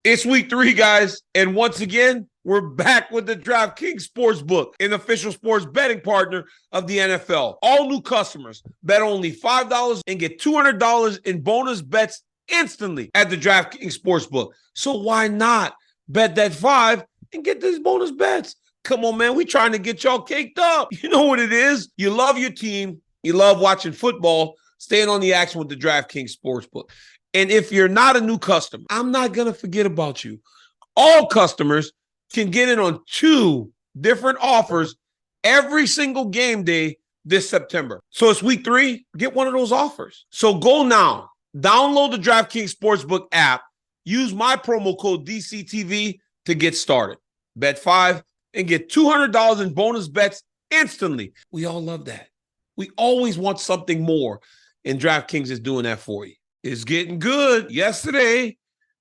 It's week 3, guys. And once again, we're back with the DraftKings Sportsbook, an official sports betting partner of the NFL. All new customers bet only $5 and get $200 in bonus bets instantly at the DraftKings Sportsbook. So why not bet that 5 and get these bonus bets? Come on, man. We trying to get y'all caked up. You know what it is. You love your team. You love watching football. Staying on the action with the DraftKings Sportsbook. And if you're not a new customer, I'm not going to forget about you. All customers can get in on 2 different offers every single game day this September. So it's week 3. Get one of those offers. So go now. Download the DraftKings Sportsbook app. Use my promo code DCTV to get started. Bet 5 and get $200 in bonus bets instantly. We all love that. We always want something more. And DraftKings is doing that for you. It's getting good. Yesterday,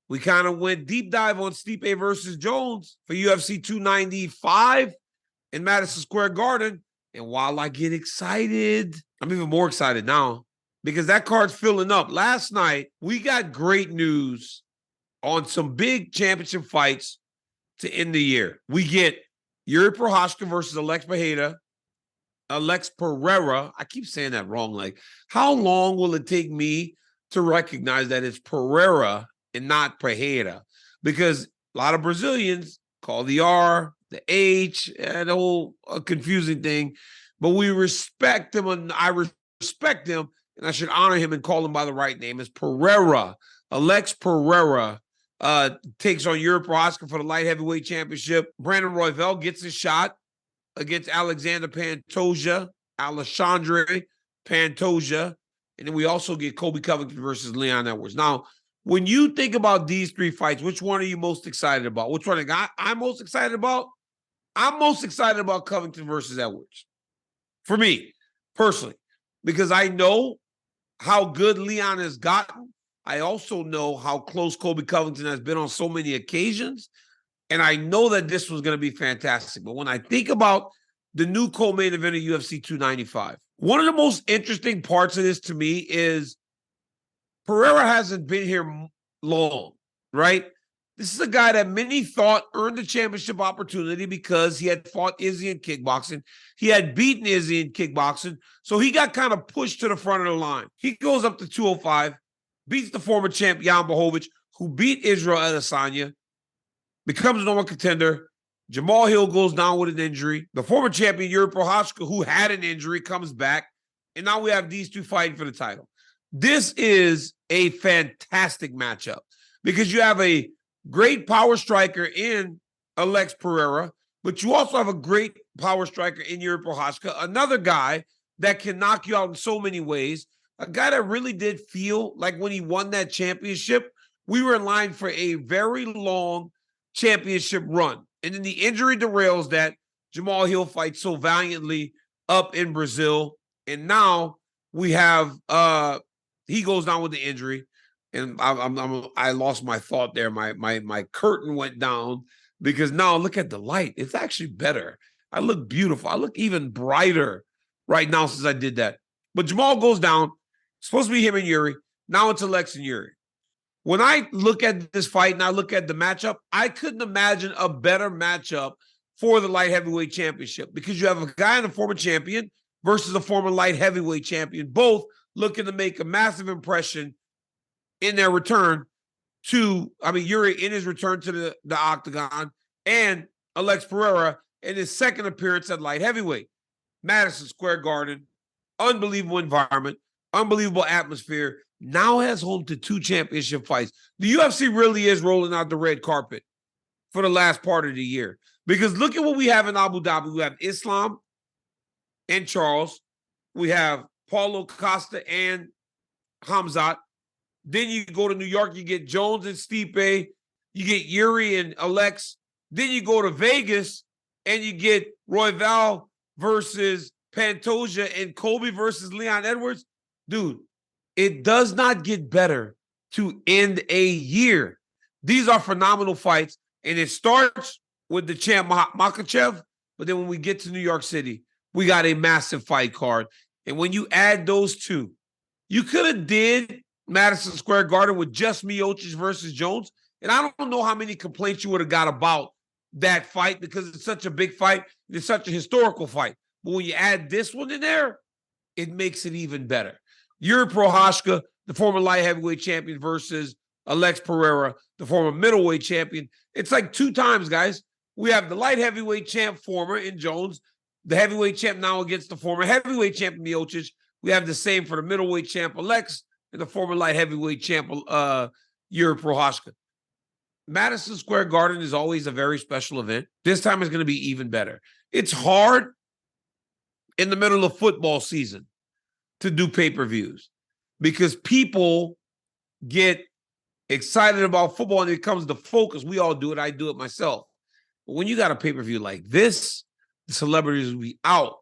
we kind of went deep dive on Stipe versus Jones for UFC 295 in Madison Square Garden. And while I get excited, I'm even more excited now because that card's filling up. Last night, we got great news on some big championship fights to end the year. We get Yuri Prochazka versus Alex Pereira. I keep saying that wrong. Like, how long will it take me to recognize that it's Pereira and not Pereira? Because a lot of Brazilians call the R, the H, and the whole confusing thing. But we respect him, and I respect him, and I should honor him and call him by the right name. It's Pereira. Alex Pereira takes on Yuri Prochazka for the light heavyweight championship. Brandon Royval gets a shot against Alexandre Pantoja. And then we also get Colby Covington versus Leon Edwards. Now, when you think about these 3 fights, which one are you most excited about? Which one I'm most excited about? I'm most excited about Covington versus Edwards. For me, personally, because I know how good Leon has gotten. I also know how close Colby Covington has been on so many occasions. And I know that this was going to be fantastic. But when I think about the new co-main event of UFC 295, one of the most interesting parts of this to me is Pereira hasn't been here long, right? This is a guy that many thought earned the championship opportunity because he had fought Izzy in kickboxing. He had beaten Izzy in kickboxing. So he got kind of pushed to the front of the line. He goes up to 205, beats the former champ Jan Blachowicz, who beat Israel Adesanya, becomes a number 1 contender. Jamal Hill goes down with an injury. The former champion, Yuri Prochazka, who had an injury, comes back. And now we have these 2 fighting for the title. This is a fantastic matchup because you have a great power striker in Alex Pereira, but you also have a great power striker in Yuri Prochazka, another guy that can knock you out in so many ways, a guy that really did feel like when he won that championship, we were in line for a very long championship run. And then the injury derails that. Jamal Hill fights so valiantly up in Brazil. And now we have he goes down with the injury. And I lost my thought there. My curtain went down because now look at the light. It's actually better. I look beautiful. I look even brighter right now since I did that. But Jamal goes down. It's supposed to be him and Yuri. Now it's Alex and Yuri. When I look at this fight and I look at the matchup, I couldn't imagine a better matchup for the light heavyweight championship because you have a guy and a former champion versus a former light heavyweight champion, both looking to make a massive impression in their return Yuri in his return to the octagon, and Alex Pereira in his second appearance at light heavyweight. Madison Square Garden, unbelievable environment, unbelievable atmosphere. Now has home to 2 championship fights. The UFC really is rolling out the red carpet for the last part of the year. Because look at what we have in Abu Dhabi. We have Islam and Charles. We have Paulo Costa and Hamzat. Then you go to New York, you get Jones and Stipe. You get Yuri and Alex. Then you go to Vegas, and you get Royval versus Pantoja and Colby versus Leon Edwards. Dude, it does not get better to end a year. These are phenomenal fights, and it starts with the champ Makhachev, but then when we get to New York City, we got a massive fight card. And when you add those 2, you could have did Madison Square Garden with just Miocic versus Jones, And I don't know how many complaints you would have got about that fight because it's such a big fight. It's such a historical fight. But when you add this one in there, it makes it even better. Yuri Prochazka, the former light heavyweight champion, versus Alex Pereira, the former middleweight champion. It's like 2 times, guys. We have the light heavyweight champ, former, in Jones, the heavyweight champ now against the former heavyweight champ, Miocic. We have the same for the middleweight champ, Alex, and the former light heavyweight champ, Yuri Prochazka. Madison Square Garden is always a very special event. This time is going to be even better. It's hard in the middle of football season to do pay-per-views because people get excited about football and it comes to focus. We all do it. I do it myself. But when you got a pay-per-view like this, the celebrities will be out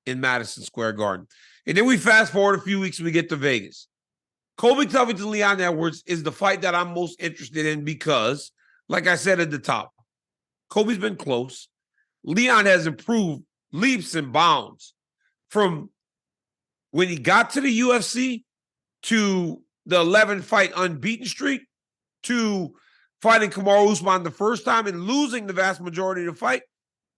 in Madison Square Garden. And then we fast forward a few weeks and we get to Vegas. Colby Covington, Leon Edwards is the fight that I'm most interested in because, like I said at the top, Colby's been close. Leon has improved leaps and bounds from when he got to the UFC to the 11-fight unbeaten streak to fighting Kamaru Usman the first time and losing the vast majority of the fight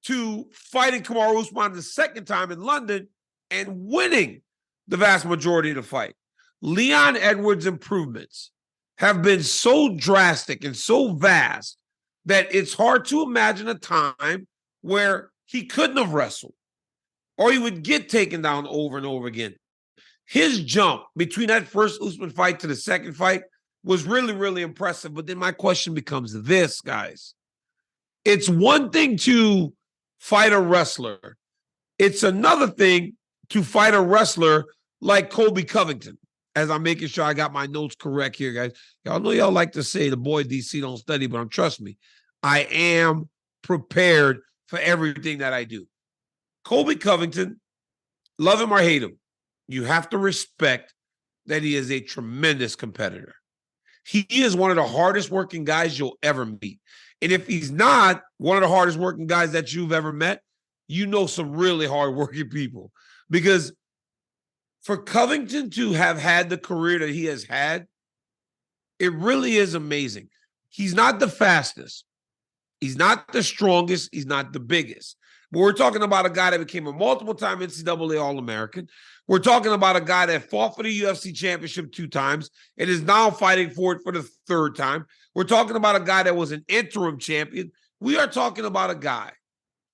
to fighting Kamaru Usman the second time in London and winning the vast majority of the fight. Leon Edwards' improvements have been so drastic and so vast that it's hard to imagine a time where he couldn't have wrestled or he would get taken down over and over again. His jump between that first Usman fight to the second fight was really, really impressive. But then my question becomes this, guys. It's one thing to fight a wrestler. It's another thing to fight a wrestler like Colby Covington, as I'm making sure I got my notes correct here, guys. Y'all know y'all like to say the boy DC don't study, but trust me, I am prepared for everything that I do. Colby Covington, love him or hate him, you have to respect that he is a tremendous competitor. He is one of the hardest working guys you'll ever meet. And if he's not one of the hardest working guys that you've ever met, you know some really hard working people. Because for Covington to have had the career that he has had, it really is amazing. He's not the fastest. He's not the strongest. He's not the biggest. But we're talking about a guy that became a multiple-time NCAA All-American. We're talking about a guy that fought for the UFC championship 2 times and is now fighting for it for the 3rd time. We're talking about a guy that was an interim champion. We are talking about a guy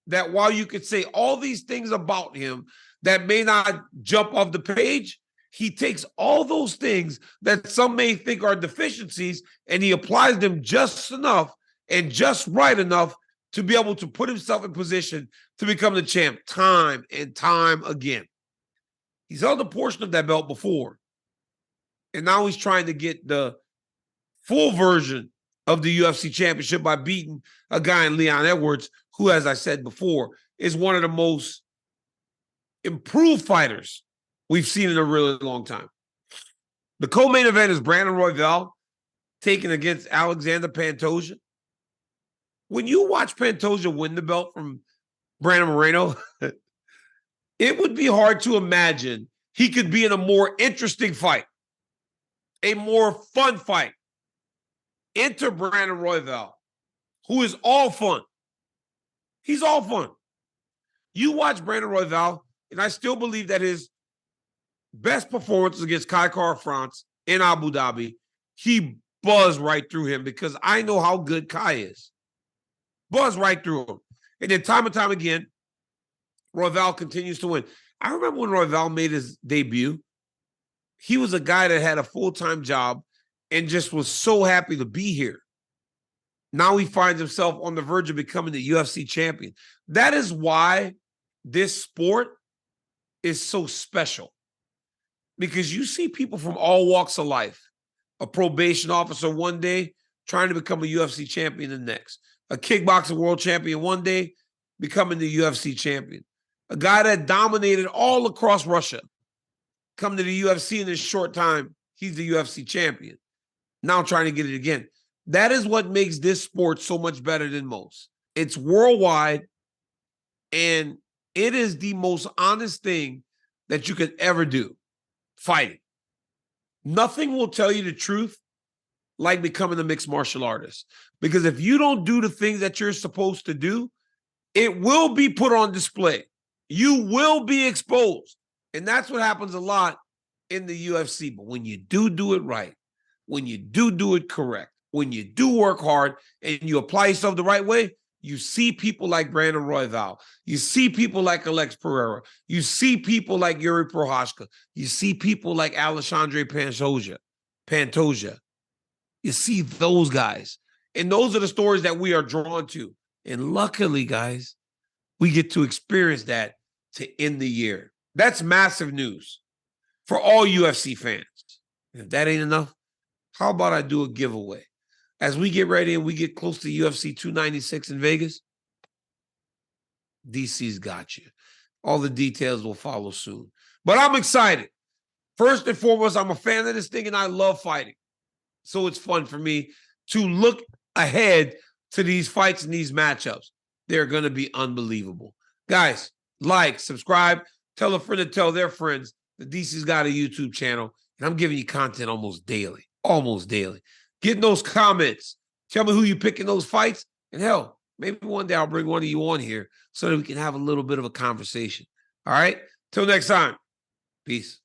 that while you could say all these things about him that may not jump off the page, he takes all those things that some may think are deficiencies and he applies them just enough and just right enough to be able to put himself in position to become the champ time and time again. He's held a portion of that belt before, and now he's trying to get the full version of the UFC championship by beating a guy in Leon Edwards, who, as I said before, is one of the most improved fighters we've seen in a really long time. The co-main event is Brandon Royval taken against Alexandre Pantoja. When you watch Pantoja win the belt from Brandon Moreno, it would be hard to imagine he could be in a more interesting fight, a more fun fight. Enter Brandon Royval, who is all fun. He's all fun. You watch Brandon Royval, and I still believe that his best performance against Kai Kara-France in Abu Dhabi, he buzzed right through him because I know how good Kai is. Buzzed right through him. And then time and time again, Royval continues to win. I remember when Royval made his debut, he was a guy that had a full-time job and just was so happy to be here. Now he finds himself on the verge of becoming the UFC champion. That is why this sport is so special. Because you see people from all walks of life. A probation officer one day trying to become a UFC champion the next. A kickboxing world champion one day becoming the UFC champion. A guy that dominated all across Russia come to the UFC in this short time, he's the UFC champion. Now trying to get it again. That is what makes this sport so much better than most. It's worldwide, and it is the most honest thing that you could ever do, fighting. Nothing will tell you the truth like becoming a mixed martial artist. Because if you don't do the things that you're supposed to do, it will be put on display. You will be exposed. And that's what happens a lot in the UFC. But when you do it right, when you do it correct, when you do work hard and you apply yourself the right way, you see people like Brandon Royval. You see people like Alex Pereira. You see people like Yuri Prochazka. You see people like Alexandre Pantoja. You see those guys. And those are the stories that we are drawn to. And luckily, guys, we get to experience that to end the year. That's massive news for all UFC fans. If that ain't enough, how about I do a giveaway? As we get ready and we get close to UFC 296 in Vegas, DC's got you. All the details will follow soon. But I'm excited. First and foremost, I'm a fan of this thing and I love fighting. So it's fun for me to look ahead to these fights and these matchups. They're going to be unbelievable. Guys, like, subscribe, tell a friend to tell their friends that DC's got a YouTube channel, and I'm giving you content almost daily. Get in those comments. Tell me who you pick in those fights, and hell, maybe one day I'll bring one of you on here so that we can have a little bit of a conversation. All right? Till next time. Peace.